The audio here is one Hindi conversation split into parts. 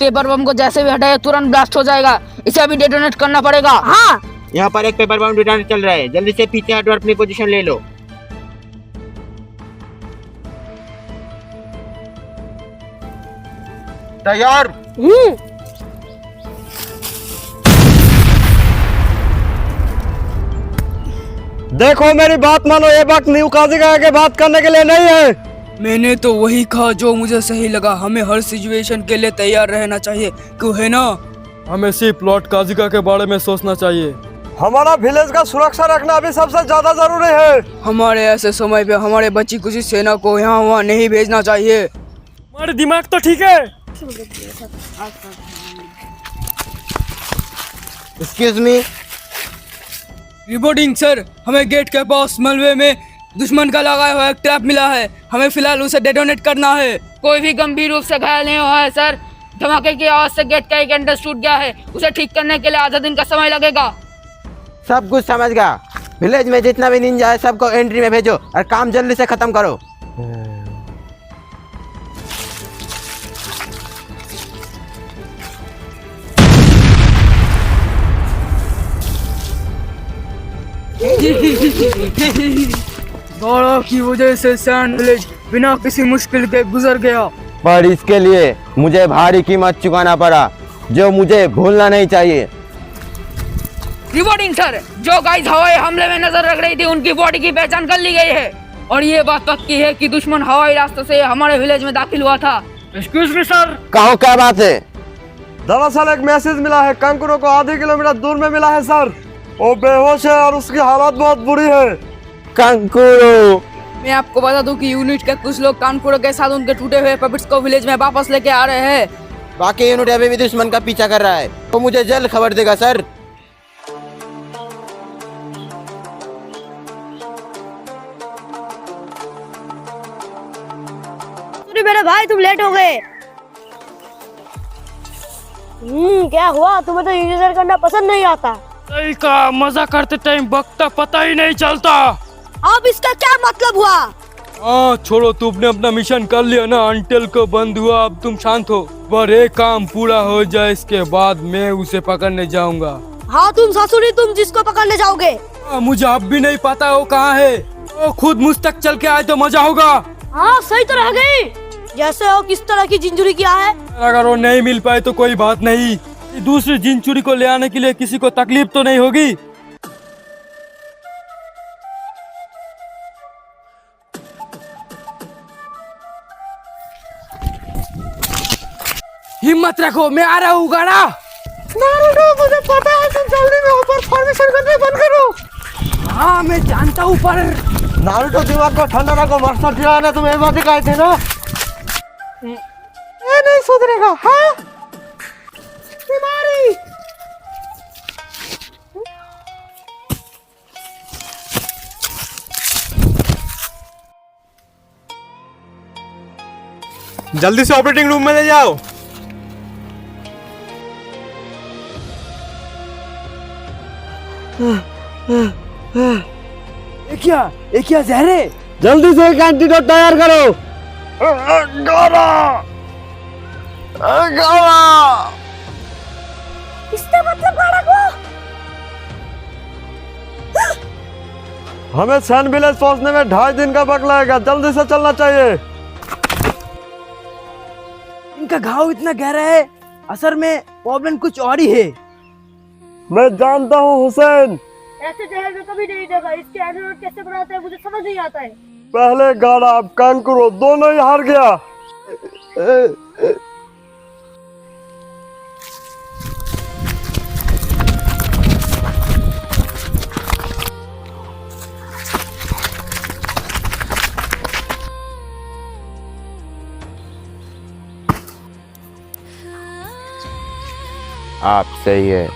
पेपर बम को जैसे भी हटाए तुरंत ब्लास्ट हो जाएगा। इसे अभी डेटोनेट करना पड़ेगा। हाँ, यहाँ पर एक पेपर बम डिटोनेट चल रहा है, जल्दी से पीछे हटो और अपनी पोजीशन ले लो। तैयार। देखो मेरी बात मानो, ये वक्त न्यू काजीगा के बात करने के लिए नहीं है। मैंने तो वही कहा जो मुझे सही लगा। हमें हर सिचुएशन के लिए तैयार रहना चाहिए, क्यों है ना? हमें सिर्फ लॉर्ड काजीका के बारे में सोचना चाहिए। हमारा विलेज का सुरक्षा रखना अभी सबसे ज्यादा जरूरी है। हमारे ऐसे समय पे हमारे बच्ची कुछ सेना को यहाँ वहाँ नहीं भेजना चाहिए। हमारे दिमाग तो ठीक है। Excuse me. रिपोर्टिंग सर, हमें गेट के पास मलबे में दुश्मन का लगाया हुआ एक ट्रैप मिला है। हमें फिलहाल उसे डेटोनेट करना है। कोई भी गंभीर रूप से घायल नहीं हुआ है सर। धमाके की आवाज से गेट का एक एंट्रेंस टूट गया है। उसे ठीक करने के लिए आधा दिन का समय लगेगा। सब कुछ समझ गया। विलेज में जितना भी निंजा है सबको एंट्री में भेजो और काम जल्दी से खत्म करो। गौरव की वजह से सैंड विलेज बिना किसी मुश्किल के गुजर गया, पर इसके लिए मुझे भारी कीमत चुकाना पड़ा, जो मुझे भूलना नहीं चाहिए। रिपोर्टिंग सर, जो गाइस हवाई हमले में नजर रख रही थी उनकी बॉडी की पहचान कर ली गई है और ये बात पक्की है कि दुश्मन हवाई रास्ते से हमारे विलेज में दाखिल हुआ था। Excuse me sir. कहो क्या बात है? दरअसल एक मैसेज मिला है, कंकुरो को आधे किलोमीटर दूर में मिला है सर। वो बेहोश है और उसकी हालत बहुत बुरी है। कंकुरो। मैं आपको बता दूं कि यूनिट के कुछ लोग कानपुर के साथ उनके टूटे हुए पपेट्स को विलेज में वापस लेके आ रहे हैं। बाकी यूनिट अभी भी दुश्मन का पीछा कर रहा है, तो मुझे जल्द खबर देगा सर। मेरे भाई तुम लेट हो गए। क्या हुआ? तुम्हें तो इंतजार करना पसंद नहीं आता। सही का, मजा करते टाइम वक्त का पता ही नहीं चलता। अब इसका क्या मतलब हुआ? हाँ छोड़ो, तुमने अपना मिशन कर लिया ना, अंटेल को बंद हुआ, अब तुम शांत हो। पर एक काम पूरा हो जाए इसके बाद मैं उसे पकड़ने जाऊंगा। हाँ तुम ससुरी, तुम जिसको पकड़ने जाओगे। मुझे अब भी नहीं पता वो कहाँ है। वो खुद मुझ तक चल के आए तो मजा होगा। हाँ सही तो रह गई। जैसे हो किस तरह की जिंजुरी किया है? अगर वो नहीं मिल पाए तो कोई बात नहीं, दूसरी जिंचुरी को ले आने के लिए किसी को तकलीफ तो नहीं होगी। हिम्मत रखो, मैं आ रहा हूँ गाड़ा। मुझे पता है, तुम जल्दी में ऊपर फॉर्मेशन करने बंद करो। हाँ मैं जानता हूँ, पर नारुतो दिमाग को ठंडा रखो, मकसद दिलाने तुम एक बात दिखाए थे ना। ये नहीं सुधरेगा। हाँ बीमारी। जल्दी से ऑपरेटिंग रूम में ले जाओ। ये क्या जहर है? जल्दी से एक एंटीडोट तैयार करो। इसका मतलब गाड़ा को हमें सैन विलेज पहुंचने में 2.5 दिन का वक्त लगेगा, जल्दी से चलना चाहिए। इनका घाव इतना गहरा है, असल में प्रॉब्लम कुछ और ही है। मैं जानता हूँ हुसैन, ऐसे जहर में कभी नहीं देगा। इसके एंटीडोट कैसे बनाते हैं मुझे समझ नहीं आता है। पहले गाड़ा अब कांकुरो दोनों ही हार गया। आप सही है।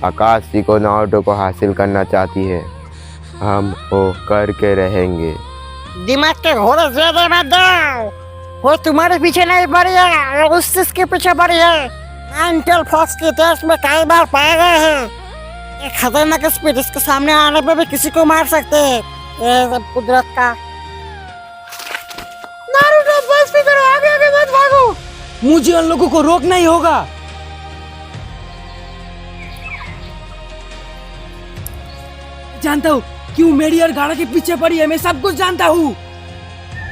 आकाशी को नारुतो को हासिल करना चाहती है, हम वो करके रहेंगे। दिमाग के घोड़े ज्यादा मत दो। वो तुम्हारे पीछे नहीं पड़ी है, वो उसके पीछे पड़ी है। एंटेल फॉक्स के टेस्ट में कई बार पाए गए हैं। एक खतरनाक स्पीड, इसके सामने आने पे भी किसी को मार सकते हैं। ये सब कुदरत का। नारुतो बस भी करो, आगे आगे मत भागो। मुझे उन लोगों को रोकना ही होगा। जानता हूँ क्यों मेरी और गाड़ा के पीछे पड़ी है, मैं सब कुछ जानता हूँ।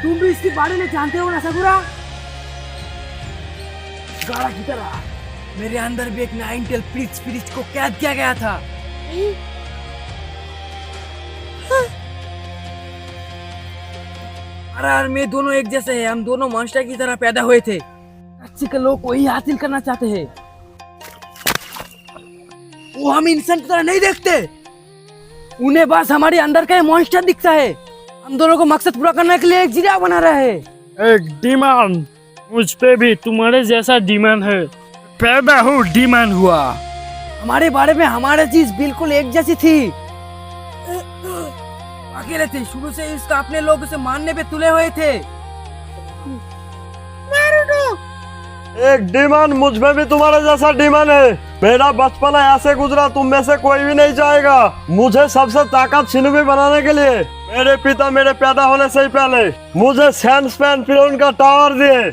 तुम भी इसके बारे में जानते हो ना सकुरा? गाड़ा की तरह मेरे अंदर भी एक नाइनटेल प्रिंस को कैद किया गया था। और मैं दोनों एक जैसे हैं, हम दोनों मॉन्स्टर की तरह पैदा हुए थे। अच्छे के लोग वही हासिल करना चाहते हैं। वो हम इंसान की तरह नहीं देखते, उन्हें बस हमारे अंदर का मॉन्स्टर दिखता है। हम दोनों को मकसद पूरा करने के लिए एक जिला बना रहे हैं। एक डिमांड, मुझ पे भी तुम्हारे जैसा डिमांड है। पैदा हूँ डिमांड हुआ। हमारे बारे में हमारी चीज बिल्कुल एक जैसी थी। अकेले थे शुरू से, इसका अपने लोगों से मारने पे तुले हुए थे। एक डिमांड, मुझ में भी तुम्हारे जैसा डिमांड है। मेरा बचपन ऐसे गुजरा, तुम में से कोई भी नहीं चाहेगा मुझे सबसे ताकत शिनोबी बनाने के लिए। मेरे पिता मेरे पैदा होने से ही पहले मुझे सैंडस्पैन फिर का टावर दिए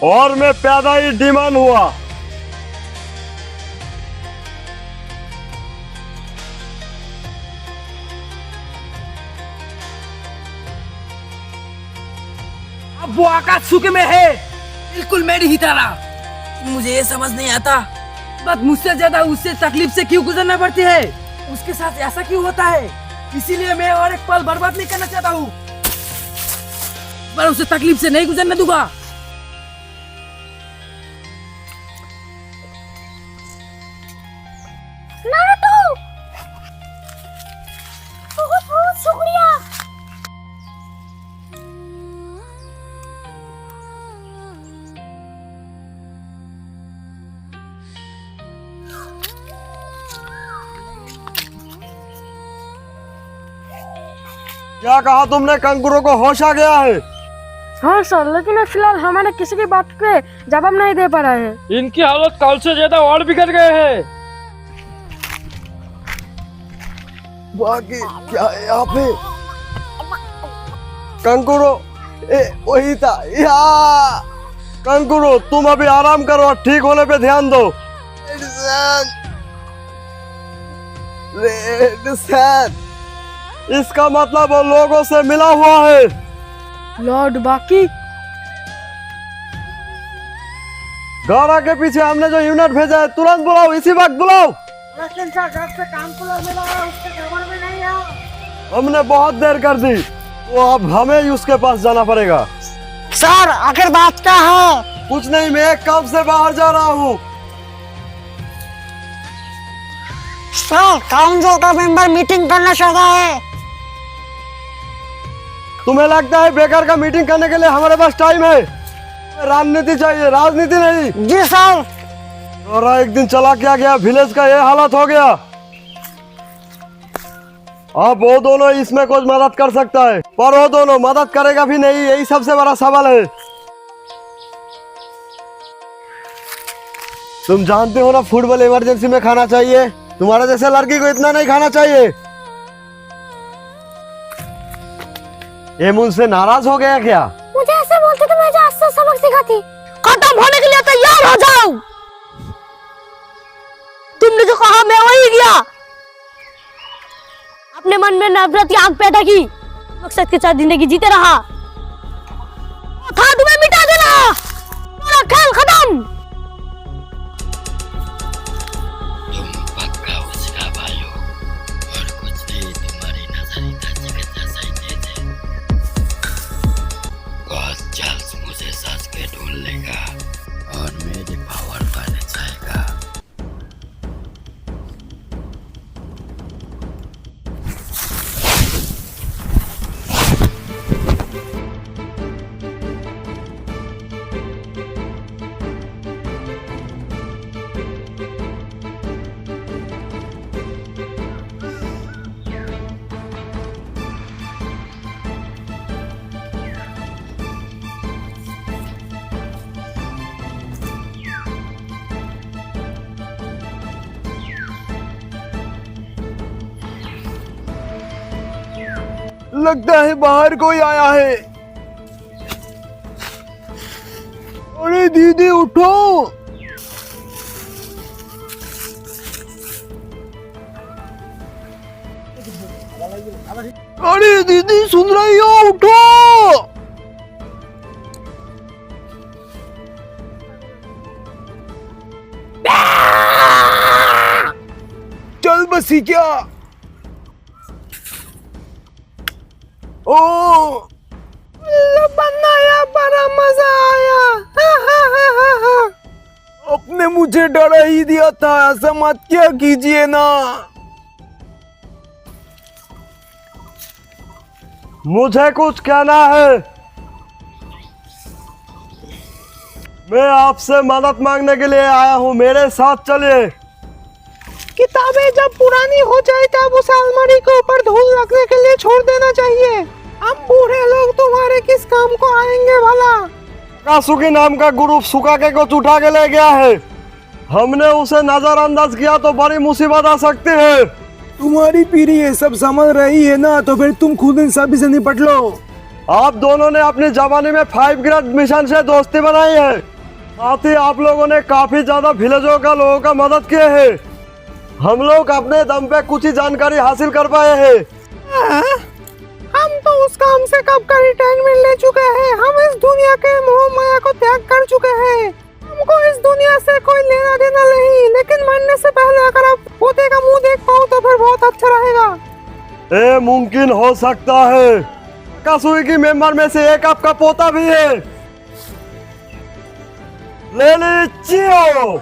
और मैं पैदा ही डिमांड हुआ। अब वो आकात्सुकी में है, बिल्कुल मेरी ही तरह। मुझे ये समझ नहीं आता, बस मुझसे ज्यादा उससे तकलीफ से क्यों गुजरना पड़ती है, उसके साथ ऐसा क्यों होता है। इसीलिए मैं और एक पल बर्बाद नहीं करना चाहता हूँ, पर उसे तकलीफ से नहीं गुजरने दूंगा। बहुत बहुत शुक्रिया। क्या कहा तुमने? कंकुरों को होश आ गया है? हाँ सर, लेकिन फिलहाल हमारे किसी की बात पे जवाब नहीं दे पा रहे हैं। इनकी हालत कल से ज्यादा और बिगड़ गए हैं। बाकी क्या है यहाँ पे? कंकुरो, वही था या। कंकुरो, तुम अभी आराम करो और ठीक होने पे ध्यान दो। इसका मतलब वो लोगों से मिला हुआ है। लॉर्ड बाकी गाड़ा के पीछे हमने जो यूनिट भेजा है, तुरंत बुलाओ, इसी वक्त बुलाओ। लेकिन सर, जब से कानपुर मिला है उसके खबर में नहीं है। हमने बहुत देर कर दी, तो अब हमें ही उसके पास जाना पड़ेगा। सर, आखिर बात क्या है? कुछ नहीं, मैं एक काम से बाहर जा रहा हूँ। सर, काउंसिल का मेंबर मीटिंग करना चाहता है। तुम्हें लगता है बेकार का मीटिंग करने के लिए हमारे पास टाइम है? राजनीति चाहिए, राजनीति नहीं। जी सर। और एक दिन चला क्या गया, विलेज का ये हालत हो गया। अब वो दोनों इसमें कुछ मदद कर सकता है, पर वो दोनों मदद करेगा भी नहीं, यही सबसे बड़ा सवाल है। तुम जानते हो ना, फुटबॉल इमरजेंसी में खाना चाहिए। तुम्हारे जैसे लड़की को इतना नहीं खाना चाहिए। ये मुझसे नाराज हो गया क्या? मुझे ऐसे बोलते तो मैं आज से सबक सिखाती। खत्म होने के लिए तैयार हो जाओ। तुमने जो कहा मैं वही किया। अपने मन में नफरत की आग पैदा की, मकसद के साथ जिंदगी जीते रहा। था तुम्हें मिटा देना, पूरा खेल खत्म। लगता है बाहर कोई आया है। दीदी उठो। अरे दीदी सुन रही हो, उठो। चल बसी क्या। ओ बनाया, बड़ा मजा आया। आपने मुझे डरा ही दिया था, ऐसा मत क्या कीजिए ना। मुझे कुछ कहना है। मैं आपसे मदद मांगने के लिए आया हूँ, मेरे साथ चलिए। किताबें जब पुरानी हो जाए तब उस अलमारी के ऊपर धूल लगने के लिए छोड़ देना चाहिए। हम बूढ़े लोग तुम्हारे किस काम को आएंगे भला। कासुकी नाम का ग्रुप सुकाके को उठा के ले गया है। हमने उसे नजरअंदाज किया तो बड़ी मुसीबत आ सकती है। तुम्हारी पीढ़ी ये सब समझ रही है ना, तो फिर तुम खुद इन सभी से निपट लो। आप दोनों ने अपनी जवानी में 5 ग्रेड मिशन से दोस्ती बनाई है, साथ ही आप लोगों ने काफी ज्यादा विलेजों का लोगों का मदद किए है। हम लोग अपने दम पे कुछ ही जानकारी हासिल कर पाए हैं। हम तो उस काम से कब का रिटायरमेंट ले चुके हैं। हम इस दुनिया के मोह माया को त्याग कर चुके हैं। हमको इस दुनिया से कोई लेना देना नहीं, लेकिन मरने से पहले अगर आप पोते का मुंह देख पाओ तो फिर बहुत अच्छा रहेगा। ये मुमकिन हो सकता है। कासुई की मेंबर में से एक आपका पोता भी है। ले लीजिए।